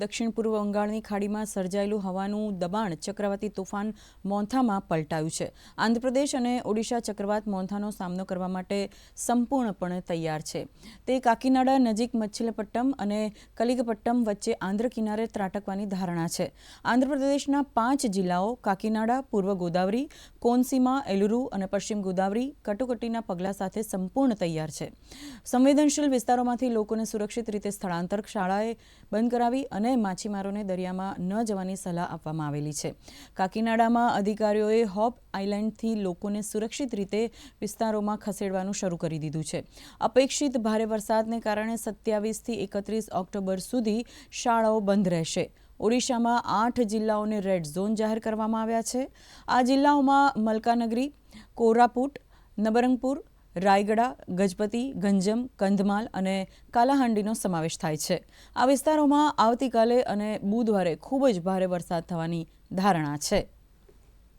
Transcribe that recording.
દક્ષિણ પૂર્વ બંગાળની ખાડીમાં સર્જાયેલું હવાનું દબાણ ચક્રવાતી તોફાન મોન્થામાં પલટાયું છે। આંધ્રપ્રદેશ અને ઓડિશા ચક્રવાત મોન્થાનો સામનો કરવા માટે સંપૂર્ણપણે તૈયાર છે। તે કાકીનાડા નજીક મચ્છીલપટ્ટમ અને કલિગપટ્ટમ વચ્ચે આંધ્ર કિનારે ત્રાટકવાની ધારણા છે। આંધ્રપ્રદેશના 5 જિલ્લાઓ કાકીનાડા, પૂર્વ ગોદાવરી, કોનસીમા, એલુરુ અને પશ્ચિમ ગોદાવરી કટોકટીના પગલાં સાથે સંપૂર્ણ તૈયાર છે। સંવેદનશીલ વિસ્તારોમાંથી લોકોને સુરક્ષિત રીતે સ્થળાંતર, શાળાએ બંધ કરાવી અને માછીમારોને દરિયામાં ન જવાની સલાહ આપવામાં આવેલી છે। કાકીનાડામાં અધિકારીઓએ હોપ આઇલેન્ડથી લોકોને સુરક્ષિત રીતે વિસ્તારોમાં ખસેડવાનું શરૂ કરી દીધું છે। અપેક્ષિત ભારે વરસાદને કારણે 27થી 31 ઓક્ટોબર સુધી શાળાઓ બંધ રહેશે। ઓડિશામાં 8 જિલ્લાઓને રેડ ઝોન જાહેર કરવામાં આવ્યા છે। આ જિલ્લાઓમાં મલકાનગરી, કોરાપુટ, નબરંગપુર, રાયગડા, ગજપતિ, ગંજમ, કંધમાલ અને કાલાહાંડીનો સમાવેશ થાય છે। આ વિસ્તારોમાં આવતીકાલે અને બુધવારે ખૂબ જ ભારે વરસાદ થવાની ધારણા છે।